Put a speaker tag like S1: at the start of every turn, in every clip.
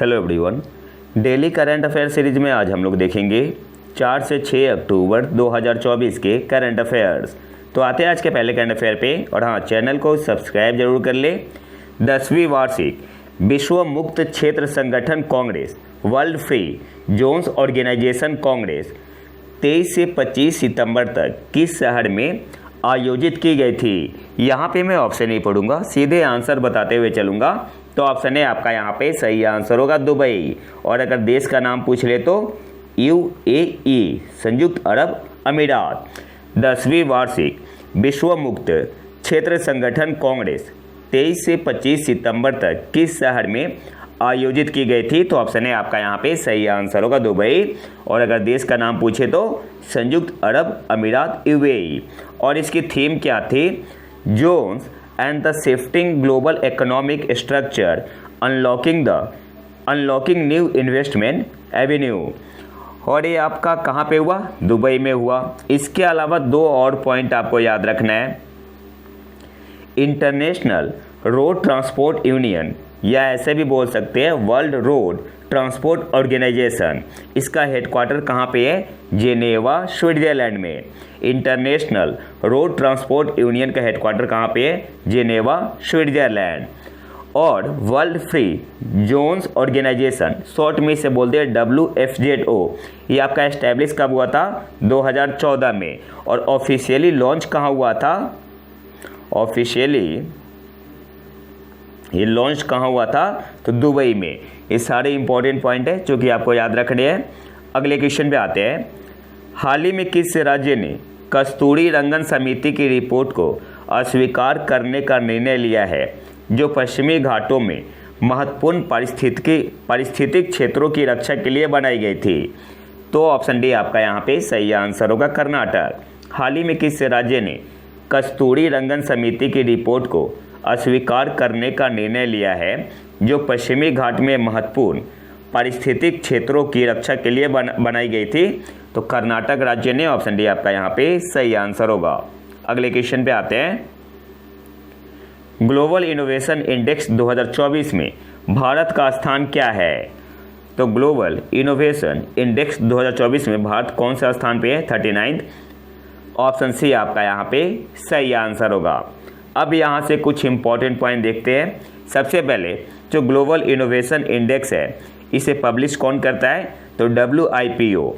S1: Hello everyone. Daily current affair series में आज हम लोग देखेंगे 4 से 6 अक्टूबर 2024 के करंट अफेयर्स। तो आते हैं आज के पहले करंट अफेयर पे। और हाँ, चैनल को सब्सक्राइब जरूर कर ले। 10वीं वार्षिक विश्व मुक्त क्षेत्र संगठन congress world free zones organisation congress 23 से 25 सितंबर तक किस शहर में आयोजित की गई थी? यहाँ पे मैं ऑप्शन नहीं पढ़ूंगा, सीधे आंसर बताते हुए चलूँगा। तो ऑप्शन है आपका यहाँ पे सही आंसर होगा दुबई। और अगर देश का नाम पूछ ले तो UAE संयुक्त अरब अमीरात। 10वीं वार्षिक विश्व मुक्त क्षेत्र संगठन कांग्रेस 23 से 25 सितंबर तक किस शहर में आयोजित की गई थी? तो ऑप्शन है आपका यहाँ पे सही आंसर होगा दुबई। और अगर देश का नाम पूछे तो संयुक्त अरब अमीरात UAE। और इसकी थीम क्या थी? Zones and the shifting global economic structure unlocking new investment avenue. और ये आपका कहाँ पे हुआ? दुबई में हुआ। इसके अलावा दो और पॉइंट आपको याद रखना है। इंटरनेशनल रोड ट्रांसपोर्ट यूनियन, या ऐसे भी बोल सकते हैं वर्ल्ड रोड ट्रांसपोर्ट ऑर्गेनाइजेशन, इसका हेडक्वार्टर कहाँ पे है? जेनेवा स्विट्जरलैंड में। इंटरनेशनल रोड ट्रांसपोर्ट यूनियन का हेडक्वार्टर कहाँ पे है? Geneva Switzerland. और world free zones organization, short में इसे बोलते हैं WFZO, ये आपका एस्टेब्लिश कब हुआ था? 2014 में। और ऑफिशियली लॉन्च कहाँ हुआ था? ऑफिशियली ये लॉन्च कहाँ हुआ था? तो दुबई में। ये सारे इंपॉर्टेंट पॉइंट है जो कि आपको याद रखने हैं। अगले क्वेश्चन पे आते हैं। हाल ही में किस राज्य ने कस्तूरी रंगन समिति की रिपोर्ट को अस्वीकार करने का निर्णय लिया है, जो पश्चिमी घाटों में महत्वपूर्ण पारिस्थितिक क्षेत्रों की रक्षा के लिए बनाई गई थी? तो ऑप्शन डी आपका यहाँ पे सही आंसर होगा कर्नाटक। हाल ही में किस राज्य ने कस्तूरी रंगन समिति की रिपोर्ट को अस्वीकार करने का निर्णय लिया है, जो पश्चिमी घाट में महत्वपूर्ण पारिस्थितिक क्षेत्रों की रक्षा के लिए बनाई गई थी? तो कर्नाटक राज्य ने। ऑप्शन डी आपका यहाँ पे सही आंसर होगा। अगले क्वेश्चन पे आते हैं। ग्लोबल इनोवेशन इंडेक्स 2024 में भारत का स्थान क्या है? तो ग्लोबल इनोवेशन इंडेक्स 2024 में भारत कौन सा स्थान पे है? 39। ऑप्शन सी आपका यहाँ पे सही आंसर होगा। अब यहाँ से कुछ इंपॉर्टेंट पॉइंट देखते हैं। सबसे पहले जो ग्लोबल इनोवेशन इंडेक्स है, इसे पब्लिश कौन करता है? तो WIPO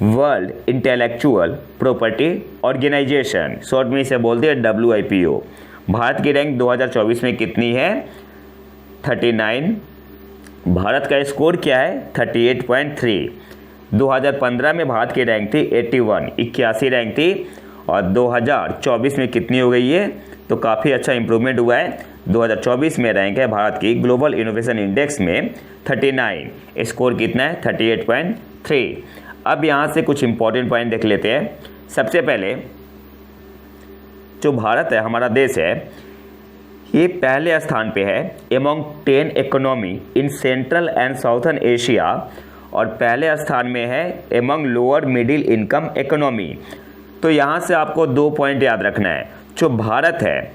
S1: world intellectual property organisation, short में इसे बोलते हैं WIPO। भारत की रैंक 2024 में कितनी है? 39। भारत का स्कोर क्या है? 38.3। 2015 में भारत की रैंक थी 81 रैंक थी। और 2024 में कितनी हो गई है? तो काफ़ी अच्छा इंप्रूवमेंट हुआ है। 2024 में रैंक है भारत की ग्लोबल इनोवेशन इंडेक्स में 39। स्कोर कितना है? 38.3। अब यहाँ से कुछ इंपॉर्टेंट पॉइंट देख लेते हैं। सबसे पहले जो भारत है, हमारा देश है, ये पहले स्थान पे है among 10 economy in central and southern Asia. और पहले स्थान में है among lower middle income economy. तो यहाँ से आपको दो पॉइंट याद रखना है। जो भारत है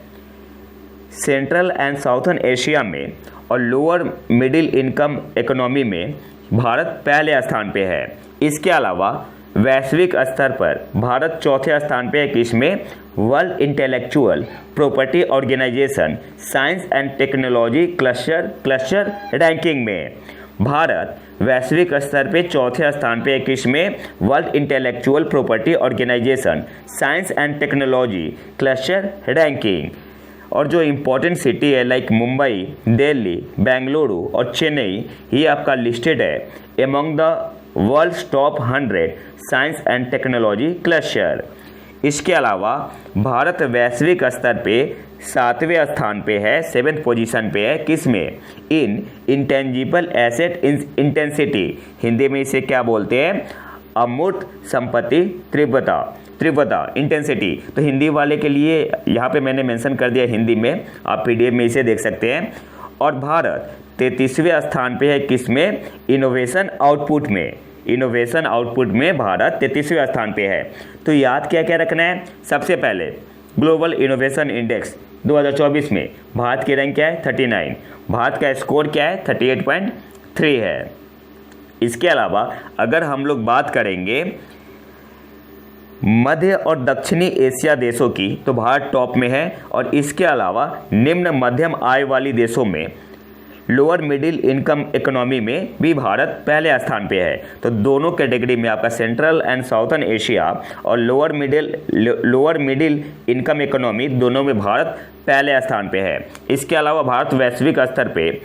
S1: सेंट्रल एंड साउथर्न एशिया में और लोअर मिडिल इनकम इकोनॉमी में भारत पहले स्थान पे है। इसके अलावा वैश्विक स्तर पर भारत चौथे स्थान पे है। किसमें? World intellectual property organisation science and technology cluster ranking में भारत वैश्विक स्तर पे चौथे स्थान पे है। किसमें? World intellectual property organisation science and technology cluster ranking. और जो इम्पोर्टेंट सिटी है लाइक मुंबई, दिल्ली, बेंगलुरु और चेन्नई, ये आपका लिस्टेड है among the world top 100 science and technology cluster. इसके अलावा भारत वैश्विक स्तर पे 7वें स्थान पे है, 7th पोजीशन पे है। किसमें? इन इंटेंजिबल एसेट इंटेंसिटी, हिंदी में इसे क्या बोलते हैं? अमूर्त संपत्ति तीव्रता इंटेंसिटी। तो हिंदी वाले के लिए यहाँ पे मैंने मेंशन कर दिया हिंदी में, आप PDF में इसे देख सकते हैं। और भारत 33वें स्थान पे है। किसमें? इनोवेशन आउटपुट में भारत 33वें स्थान पे है। तो याद क्या क्या रखना है? सबसे पहले ग्लोबल इनोवेशन इंडेक्स 2024 में भारत की रैंक क्या है? 39। भारत का स्कोर क्या है? 38.3। 3 है। इसके अलावा अगर हम लोग बात करेंगे मध्य और दक्षिणी एशिया देशों की, तो भारत टॉप में है। और इसके अलावा निम्न मध्यम आय वाली देशों में लोअर मिडिल इनकम इकोनॉमी में भी भारत पहले स्थान पे है। तो दोनों कैटेगरी में आपका सेंट्रल एंड साउथर्न एशिया और लोअर मिडिल इनकम इकोनॉमी दोनों में भारत पहले स्थान पे है। इसके अलावा भारत वैश्विक स्तर पे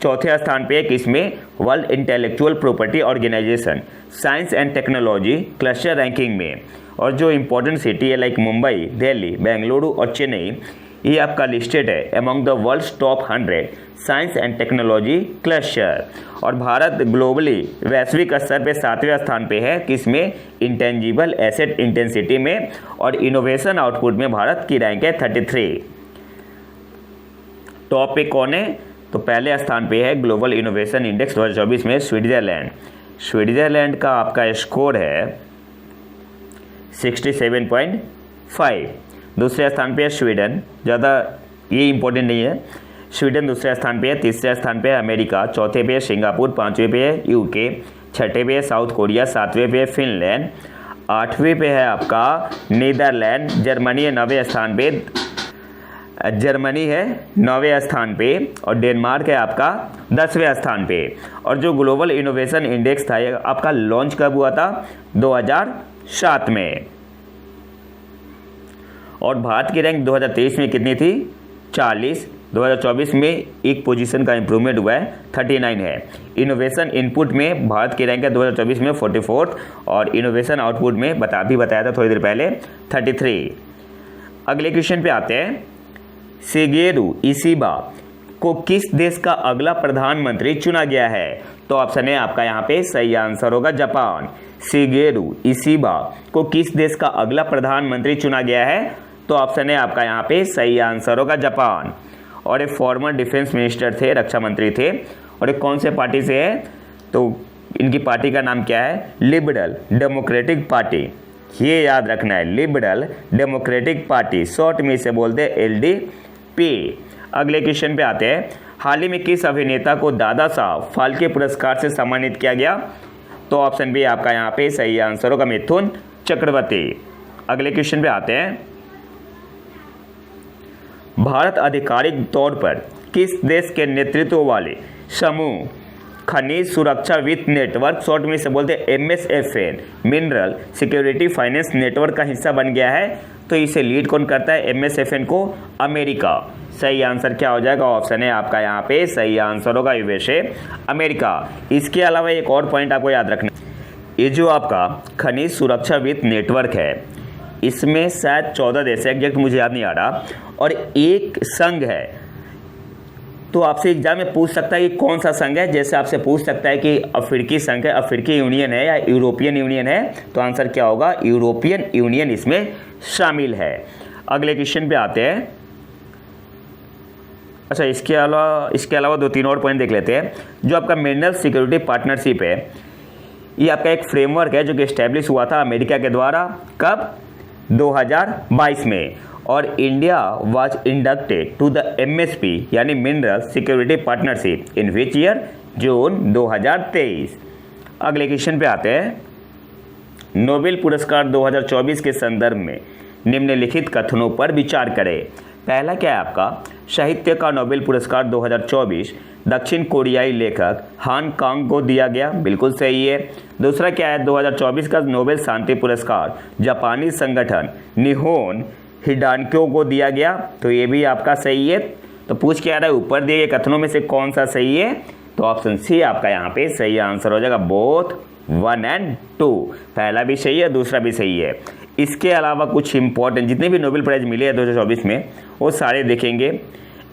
S1: चौथे स्थान पे है, किसमें? World intellectual property organisation science and technology cluster ranking में। और जो इंपॉर्टेंट सिटी है लाइक मुंबई, दिल्ली, बेंगलुरु और चेन्नई, ये आपका लिस्टेड है among the world's top 100 science and technology cluster. और भारत ग्लोबली वैश्विक स्तर पे 7वें स्थान पे है, किसमें? इंटेंजिबल एसेट इंटेंसिटी में। और इनोवेशन आउटपुट में भारत की रैंक है 33। टॉप पे कौन है? तो पहले स्थान पे है ग्लोबल इनोवेशन इंडेक्स 2024 में स्विट्जरलैंड। स्विट्जरलैंड का आपका स्कोर है 67.5। दूसरे स्थान पे है स्वीडन, ज़्यादा ये इंपॉर्टेंट नहीं है। स्वीडन दूसरे स्थान पे है। तीसरे स्थान पे है अमेरिका, चौथे पे है सिंगापुर, पाँचवें पे है यूके, छठे पे है साउथ कोरिया, सातवें पे है फिनलैंड, आठवें पे है आपका नीदरलैंड, जर्मनी है 9वें स्थान पे, जर्मनी है 9वें स्थान पे, और डेनमार्क है आपका 10वें स्थान पे। और जो ग्लोबल इनोवेशन इंडेक्स था ये आपका लॉन्च कब हुआ था? 2007 में। और भारत की रैंक 2023 में कितनी थी? 40। 2024 में एक पोजीशन का इंप्रूवमेंट हुआ है, 39 है। इनोवेशन इनपुट में भारत की रैंक है 2024 में 44 और इनोवेशन आउटपुट में बताया था थोड़ी देर पहले 33। अगले क्वेश्चन पे आते हैं। शिगेरू इशिबा को किस देश का अगला प्रधानमंत्री चुना गया है? तो ऑप्शन है आपका यहाँ पे सही आंसर होगा जापान। शिगेरू इशिबा को किस देश का अगला प्रधानमंत्री चुना गया है? तो ऑप्शन है आपका यहाँ पे सही आंसर होगा जापान। और एक फॉर्मर डिफेंस मिनिस्टर थे, रक्षा मंत्री थे। और एक कौन से पार्टी से है? तो इनकी पार्टी का नाम क्या है? Liberal democratic party. ये याद रखना है, लिबरल डेमोक्रेटिक पार्टी, शॉर्ट में इसे बोलते हैं LDP। अगले क्वेश्चन पे आते हैं। हाल ही में किस अभिनेता को दादा साहब फाल्के पुरस्कार से सम्मानित किया गया? तो ऑप्शन बी आपका यहाँ पे सही आंसर होगा मिथुन चक्रवर्ती। अगले क्वेश्चन पे आते हैं। भारत आधिकारिक तौर पर किस देश के नेतृत्व वाले समूह खनिज सुरक्षा वित्त नेटवर्क, शॉर्ट में से बोलते हैं MSFN, mineral security finance network का हिस्सा बन गया है? तो इसे लीड कौन करता है MSFN को? अमेरिका। सही आंसर क्या हो जाएगा? ऑप्शन है आपका यहाँ पे सही आंसर होगा यूएसए, अमेरिका। इसके अलावा एक और पॉइंट आपको याद रखना, ये जो आपका खनिज सुरक्षा वित्त नेटवर्क है इसमें शायद 14 देश है, एग्जैक्ट मुझे याद नहीं आ रहा, और एक संघ है। तो आपसे एग्जाम में पूछ सकता है कि कौन सा संघ है। जैसे आपसे पूछ सकता है कि अफ्रीकी संघ है, अफ्रीकी यूनियन है या यूरोपियन यूनियन है, तो आंसर क्या होगा? यूरोपियन यूनियन इसमें शामिल है। अगले क्वेश्चन पे आते हैं। अच्छा, इसके अलावा 2-3 और पॉइंट देख लेते हैं। जो आपका मिनरल सिक्योरिटी पार्टनरशिप है, ये आपका एक फ्रेमवर्क है जो कि एस्टेब्लिश हुआ था अमेरिका के द्वारा। कब? 2022 में। और India was inducted to the MSP यानी mineral security partnership in which year? June 2023। अगले क्वेश्चन पे आते हैं। नोबेल पुरस्कार 2024 के संदर्भ में निम्नलिखित कथनों पर विचार करें। पहला क्या है आपका? साहित्य का नोबेल पुरस्कार 2024 दक्षिण कोरियाई लेखक हान कांग को दिया गया, बिल्कुल सही है। दूसरा क्या है? 2024 का नोबेल शांति पुरस्कार जापानी संगठन निहोन हिडानक्यो को दिया गया, तो ये भी आपका सही है। तो पूछ के आ रहा है ऊपर दिए गए कथनों में से कौन सा सही है? तो ऑप्शन सी आपका यहाँ पे सही आंसर हो जाएगा, बोथ 1 और 2। पहला भी सही है, दूसरा भी सही है। इसके अलावा कुछ इंपॉर्टेंट जितने भी नोबेल प्राइज मिले हैं 2024 में वो सारे देखेंगे।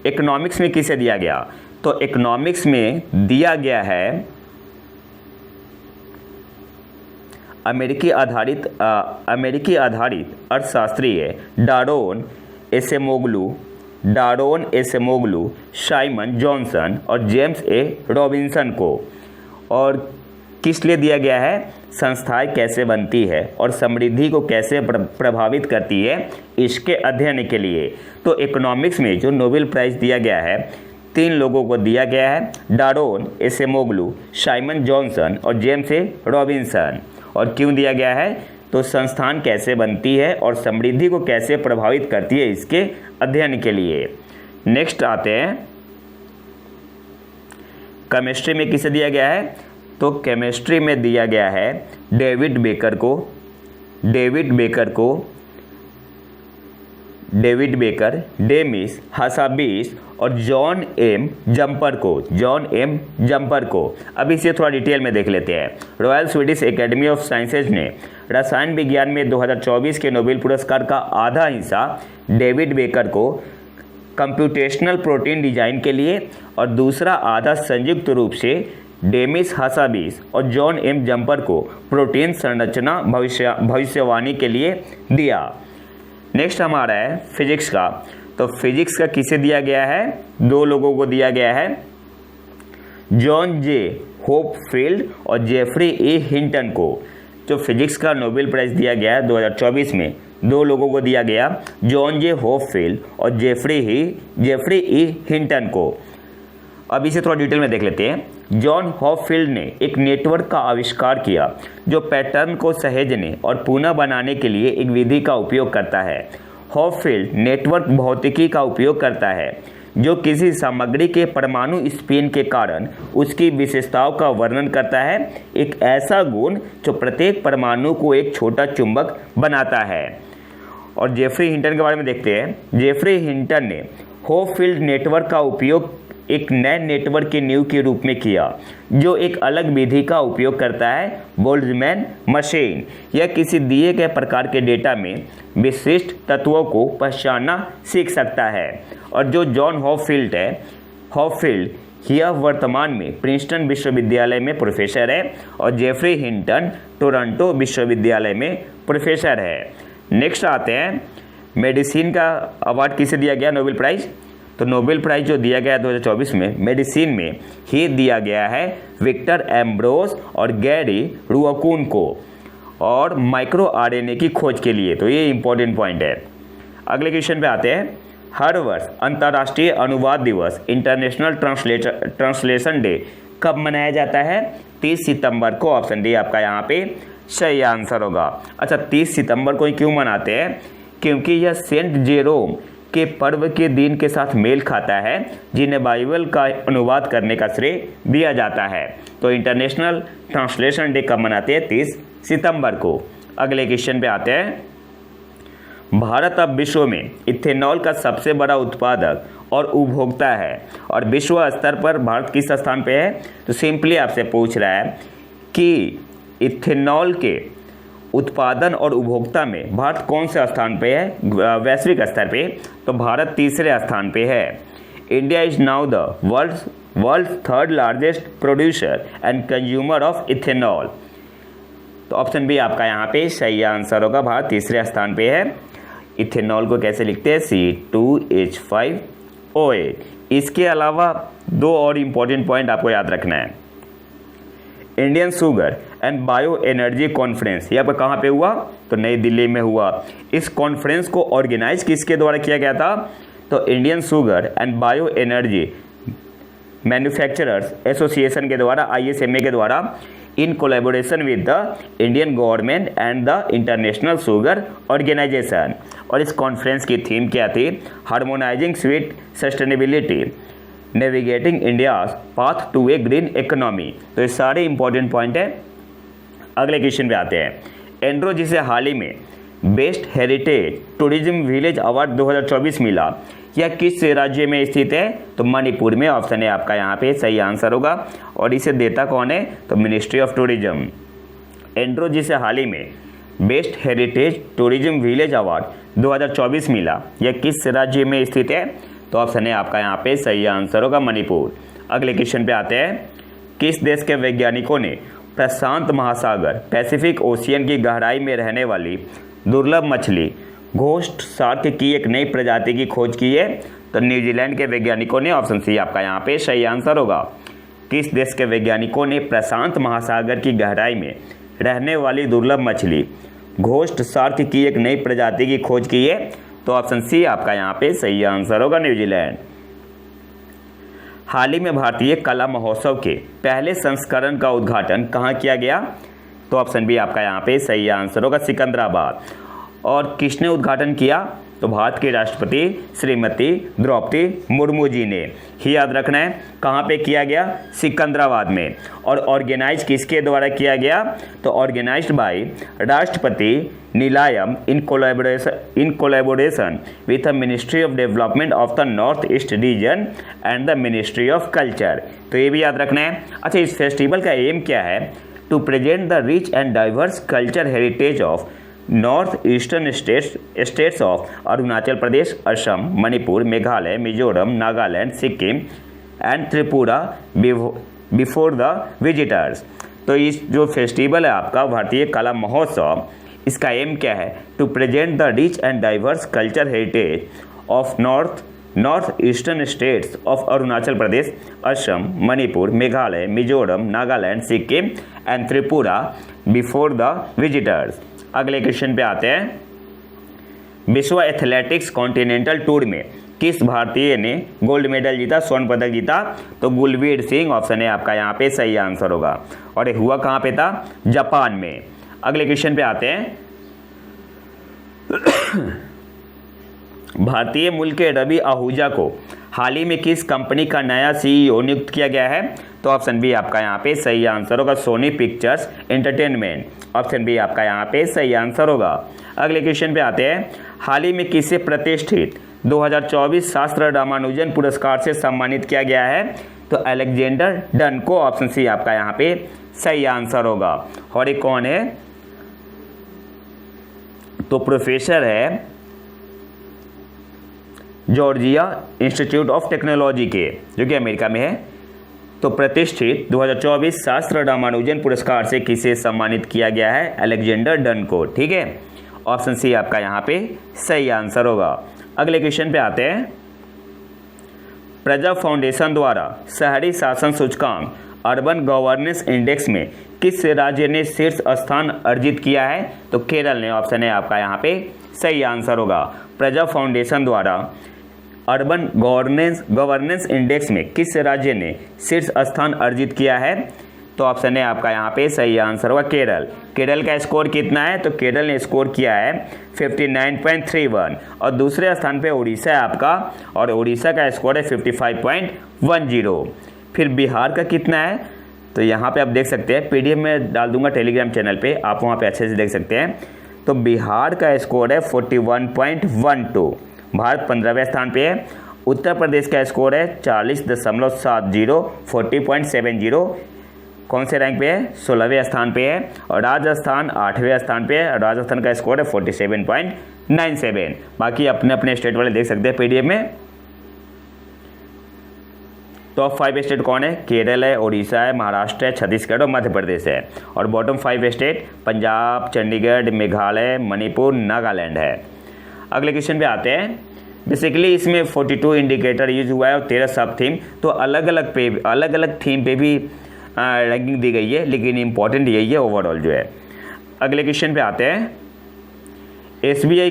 S1: इकोनॉमिक्स में किसे दिया गया? तो इकोनॉमिक्स में दिया गया है अमेरिकी आधारित अर्थशास्त्री है डारोन एसेमोग्लू, साइमन जॉनसन और जेम्स ए रॉबिन्सन को। और किस लिए दिया गया है? संस्थाएं कैसे बनती है और समृद्धि को कैसे प्रभावित करती है, इसके अध्ययन के लिए। तो इकोनॉमिक्स में जो नोबेल प्राइज़ दिया गया है 3 लोगों को दिया गया है, डारोन एसेमोग्लू, साइमन जॉनसन और जेम्स ए रॉबिन्सन। और क्यों दिया गया है? तो संस्थान कैसे बनती है और समृद्धि को कैसे प्रभावित करती है, इसके अध्ययन के लिए। नेक्स्ट आते हैं, केमिस्ट्री में किसे दिया गया है? तो केमिस्ट्री में दिया गया है डेविड बेकर, डेमिस हासाबिस और जॉन एम जंपर को। अब इसे थोड़ा डिटेल में देख लेते हैं। Royal Swedish academy of sciences ने रसायन विज्ञान में 2024 के नोबेल पुरस्कार का आधा हिस्सा डेविड बेकर को कंप्यूटेशनल प्रोटीन डिजाइन के लिए और दूसरा आधा संयुक्त रूप से डेमिस हासाबिस और जॉन एम जंपर को प्रोटीन संरचना भविष्यवाणी के लिए दिया। नेक्स्ट हमारा है फिजिक्स का। तो फिजिक्स का किसे दिया गया है? 2 लोगों को दिया गया है, जॉन जे होपफील्ड और जेफरी ए हिंटन को। जो फिजिक्स का नोबेल प्राइज़ दिया गया है 2024 में 2 लोगों को दिया गया, जॉन जे होपफील्ड और जेफरी ई हिंटन को। अब इसे थोड़ा डिटेल में देख लेते हैं। जॉन होपफील्ड ने एक नेटवर्क का आविष्कार किया जो पैटर्न को सहेजने और पुनः बनाने के लिए एक विधि का उपयोग करता है। होपफील्ड नेटवर्क भौतिकी का उपयोग करता है जो किसी सामग्री के परमाणु स्पिन के कारण उसकी विशेषताओं का वर्णन करता है, एक ऐसा गुण जो प्रत्येक परमाणु को एक छोटा चुंबक बनाता है। और जेफरी हिंटन के बारे में देखते हैं। जेफरी हिंटन ने होपफील्ड नेटवर्क का उपयोग एक नए नेटवर्क की नींव के रूप में किया जो एक अलग विधि का उपयोग करता है, बोल्ट्जमैन मशीन। यह किसी दिए गए प्रकार के डेटा में विशिष्ट तत्वों को पहचानना सीख सकता है। और जो जॉन होपफील्ड यह वर्तमान में प्रिंसटन विश्वविद्यालय में प्रोफेसर है और जेफरी हिंटन टोरंटो विश्वविद्यालय में प्रोफेसर है। नेक्स्ट आते हैं, मेडिसिन का अवार्ड किसे दिया गया नोबेल प्राइज़? तो नोबेल प्राइज़ जो दिया गया 2024 में मेडिसिन में ही दिया गया है विक्टर एम्ब्रोस और गैरी रुअकून को, और माइक्रो आरएनए की खोज के लिए। तो ये इंपॉर्टेंट पॉइंट है। अगले क्वेश्चन पे आते हैं। हर वर्ष अंतर्राष्ट्रीय अनुवाद दिवस इंटरनेशनल ट्रांसलेशन डे कब मनाया जाता है? 30 सितंबर को। ऑप्शन डी आपका यहाँ पे सही आंसर होगा। अच्छा, 30 सितंबर को क्यों मनाते हैं? क्योंकि यह सेंट जेरोम के पर्व के दिन के साथ मेल खाता है जिन्हें बाइबल का अनुवाद करने का श्रेय दिया जाता है। तो इंटरनेशनल ट्रांसलेशन डे कब मनाते हैं? 30 सितंबर को। अगले क्वेश्चन पे आते हैं। भारत अब विश्व में इथेनॉल का सबसे बड़ा उत्पादक और उपभोक्ता है और विश्व स्तर पर भारत किस स्थान पे है? तो सिंपली आपसे पूछ रहा है कि इथेनॉल के उत्पादन और उपभोक्ता में भारत कौन से स्थान पे है वैश्विक स्तर पे? तो भारत 3रे स्थान पे है। India is now the world 3rd largest producer and consumer of ethanol. तो ऑप्शन बी आपका यहाँ पे सही आंसर होगा। भारत 3रे स्थान पे है। इथेनॉल को कैसे लिखते हैं? C2H5OH। इसके अलावा 2 और इम्पोर्टेंट पॉइंट आपको याद रखना है। Indian sugar and bio energy conference यहाँ पर कहाँ पे हुआ? तो नई दिल्ली में हुआ। इस कॉन्फ्रेंस को ऑर्गेनाइज किसके द्वारा किया गया था? तो Indian sugar and bio energy manufacturers association के द्वारा, ISMA के द्वारा, in collaboration with the Indian government and the international sugar organisation. और इस कॉन्फ्रेंस की थीम क्या थी? Harmonising sweet sustainability, navigating India's path to a green economy. तो ये सारे इंपॉर्टेंट पॉइंट है। अगले क्वेश्चन पे आते हैं। एंड्रो जिसे हाल ही में best heritage tourism village award 2024 मिला, यह किस राज्य में स्थित है? तो मणिपुर में। ऑप्शन है आपका यहाँ पे सही आंसर होगा। और इसे देता कौन है? तो मिनिस्ट्री ऑफ टूरिज्म। एंड्रो जिसे हाल ही में best heritage tourism village award 2024 मिला, यह किस राज्य में स्थित है? तो ऑप्शन है आपका यहाँ पे सही आंसर होगा मणिपुर। अगले क्वेश्चन पे आते हैं। किस देश के वैज्ञानिकों ने प्रशांत महासागर पैसिफिक ओशियन की गहराई में रहने वाली दुर्लभ मछली घोस्ट शार्क की एक नई प्रजाति की खोज की है? तो न्यूजीलैंड के वैज्ञानिकों ने। ऑप्शन सी आपका यहाँ पे सही आंसर होगा। किस देश के वैज्ञानिकों ने प्रशांत महासागर की गहराई में रहने वाली दुर्लभ मछली घोस्ट शार्क की एक नई प्रजाति की खोज की है? तो ऑप्शन सी आपका यहाँ पे सही आंसर होगा न्यूजीलैंड। हाल ही में भारतीय कला महोत्सव के पहले संस्करण का उद्घाटन कहाँ किया गया? तो ऑप्शन बी आपका यहाँ पे सही आंसर होगा, सिकंदराबाद। और किसने उद्घाटन किया? तो भारत के राष्ट्रपति श्रीमती द्रौपदी मुर्मू जी ने। ही याद रखना है, कहाँ पे किया गया? सिकंदराबाद में। और ऑर्गेनाइज किसके द्वारा किया गया? तो organized by Rashtrapati Nilayam in collaboration with the ministry of development of the north east region and the ministry of culture. तो ये भी याद रखना है। अच्छा, इस फेस्टिवल का एम क्या है? To present the rich and diverse culture heritage of north eastern states of Arunachal Pradesh, Assam, Manipur, Meghalaya, Mizoram, Nagaland, Sikkim and Tripura before the visitors. तो इस जो फेस्टिवल है आपका भारतीय कला महोत्सव, इसका एम क्या है? To present the rich and diverse culture heritage of north eastern states of Arunachal Pradesh, Assam, Manipur, Meghalaya, Mizoram, Nagaland, Sikkim and Tripura before the visitors. अगले क्वेश्चन पे आते हैं। विश्व एथलेटिक्स कॉन्टिनेंटल टूर में किस भारतीय ने गोल्ड मेडल जीता, स्वर्ण पदक जीता? तो गुलवीर सिंह ऑप्शन है आपका यहाँ पे सही आंसर होगा। और ये हुआ कहाँ पे था? जापान में। अगले क्वेश्चन पे आते हैं। भारतीय मूल के रवि आहूजा को हाल ही में किस कंपनी का नया सीईओ नियुक्त किया गया है? तो ऑप्शन बी आपका यहाँ पे सही आंसर होगा, Sony Pictures Entertainment. Option B आपका यहाँ पे सही आंसर होगा। अगले क्वेश्चन पे आते हैं। हाल ही में किसे प्रतिष्ठित 2024 शास्त्र रामानुजन पुरस्कार से सम्मानित किया गया है? तो अलेक्जेंडर डन को। ऑप्शन सी आपका यहाँ पे सही आंसर होगा। और ये कौन है? तो प्रोफेसर है जॉर्जिया इंस्टीट्यूट ऑफ टेक्नोलॉजी के, जो कि अमेरिका में है। तो प्रतिष्ठित 2024 शास्त्र रामानुजन पुरस्कार से किसे सम्मानित किया गया है? अलेक्जेंडर डन को। ठीक है, ऑप्शन सी आपका यहाँ पे सही आंसर होगा। अगले क्वेश्चन पे आते हैं। प्रजा फाउंडेशन द्वारा शहरी शासन सूचकांक अर्बन गवर्नेंस इंडेक्स में किस राज्य ने शीर्ष स्थान अर्जित किया है? तो केरल ने। ऑप्शन है आपका यहाँ पे सही आंसर होगा। प्रजा फाउंडेशन द्वारा अर्बन गवर्नेंस इंडेक्स में किस राज्य ने शीर्ष स्थान अर्जित किया है? तो ऑप्शन है आपका यहाँ पे सही आंसर होगा, केरल। केरल का स्कोर कितना है? तो केरल ने स्कोर किया है 59.31। और दूसरे स्थान पे उड़ीसा है आपका, और उड़ीसा का स्कोर है 55.10। फिर बिहार का कितना है? तो यहाँ पे आप देख सकते हैं, पीडीएफ में डाल दूंगा टेलीग्राम चैनल पे, आप वहाँ पे अच्छे से देख सकते हैं। तो बिहार का स्कोर है 41.12, भारत 15वें स्थान पे है। उत्तर प्रदेश का स्कोर है 40.70, 40.70, कौन से रैंक पे है? 16वें स्थान पे है। और राजस्थान 8वें स्थान पे है, राजस्थान का स्कोर है 47.97। बाकी अपने अपने स्टेट वाले देख सकते हैं पीडीएफ में। टॉप 5 स्टेट कौन है? केरल है, उड़ीसा है, महाराष्ट्र है, छत्तीसगढ़ और मध्य प्रदेश है। और बॉटम 5 स्टेट पंजाब, चंडीगढ़, मेघालय, मणिपुर, नागालैंड है। अगले क्वेश्चन पे आते हैं। बेसिकली इसमें 42 इंडिकेटर यूज हुआ है और 13 सब थीम। तो अलग अलग थीम पे भी रैंकिंग दी गई है, लेकिन इंपॉर्टेंट यही है ओवरऑल जो है। अगले क्वेश्चन पे आते हैं। एसबीआई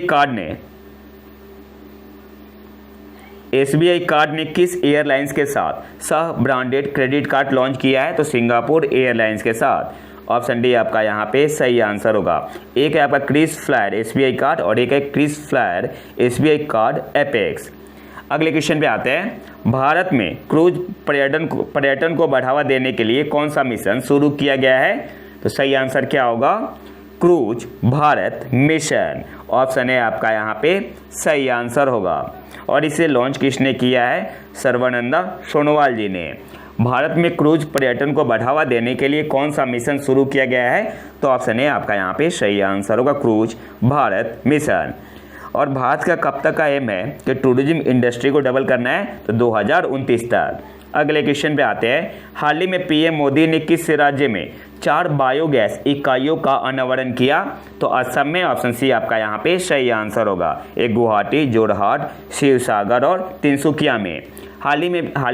S1: कार्ड ने किस एयरलाइंस के साथ सह ब्रांडेड क्रेडिट कार्ड लॉन्च किया है? तो सिंगापुर एयरलाइंस के साथ। ऑप्शन डी आपका यहाँ पे सही आंसर होगा। एक है आपका क्रिस फ्लायर एसबीआई कार्ड और एक है KrisFlyer SBI card Apex. अगले क्वेश्चन पे आते हैं। भारत में क्रूज पर्यटन को बढ़ावा देने के लिए कौन सा मिशन शुरू किया गया है? तो सही आंसर क्या होगा? Cruise Bharat mission. ऑप्शन है आपका यहाँ पे सही आंसर होगा। और इसे लॉन्च किसने किया है? सर्बानंद सोनोवाल जी ने। भारत में क्रूज पर्यटन को बढ़ावा देने के लिए कौन सा मिशन शुरू किया गया है? तो ऑप्शन है आपका यहाँ पे सही आंसर होगा, क्रूज भारत मिशन। और भारत का कब तक का एम है कि टूरिज्म इंडस्ट्री को डबल करना है? तो 2029 तक। अगले क्वेश्चन पे आते हैं। हाल ही में पीएम मोदी ने किस राज्य में 4 बायोगैस इकाइयों का अनावरण किया? तो असम में। ऑप्शन सी आपका यहाँ पे सही आंसर होगा। एक गुवाहाटी, जोरहाट, शिवसागर और तिनसुकिया में। हाल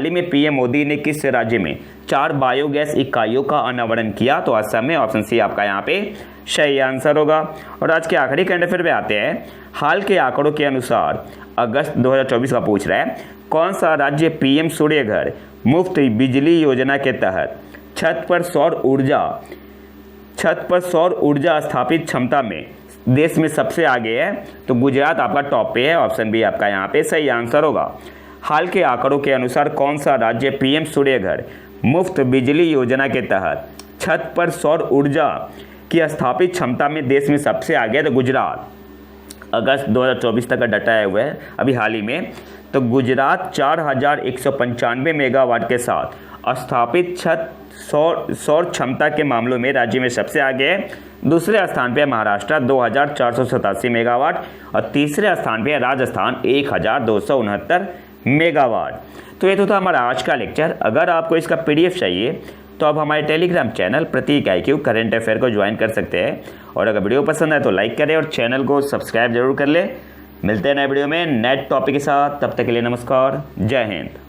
S1: ही में पीएम मोदी ने किस राज्य में 4 बायोगैस इकाइयों का अनावरण किया? तो असम में। ऑप्शन सी आपका यहाँ पे सही आंसर होगा। और आज के आखिरी करंट अफेयर पे आते हैं। हाल के आंकड़ों के अनुसार अगस्त 2024 का पूछ रहा है, कौन सा राज्य पीएम सूर्य घर मुफ्त बिजली योजना के तहत छत पर सौर ऊर्जा स्थापित क्षमता में देश में सबसे आगे है? तो गुजरात आपका टॉप पे है। ऑप्शन बी आपका यहाँ पे सही आंसर होगा। हाल के आंकड़ों के अनुसार कौन सा राज्य पीएम सूर्य घर मुफ्त बिजली योजना के तहत छत पर सौर ऊर्जा की स्थापित क्षमता में देश में सबसे आगे है? तो गुजरात। अगस्त 2024 तक का डाटा आया हुआ है अभी हाल ही में। तो गुजरात 4195 मेगावाट के साथ स्थापित छत सौर क्षमता के मामलों में राज्य में सबसे आगे है। दूसरे स्थान पे महाराष्ट्र 2487 मेगावाट और तीसरे स्थान पे राजस्थान 1269 मेगावाट। तो ये तो था हमारा आज का लेक्चर। अगर आपको इसका पीडीएफ चाहिए तो आप हमारे टेलीग्राम चैनल प्रतीक IQ करंट अफेयर को ज्वाइन कर सकते हैं। और अगर वीडियो पसंद आए तो लाइक करें और चैनल को सब्सक्राइब जरूर कर ले। मिलते हैं नए वीडियो में नए टॉपिक के साथ। तब तक के लिए नमस्कार, जय हिंद।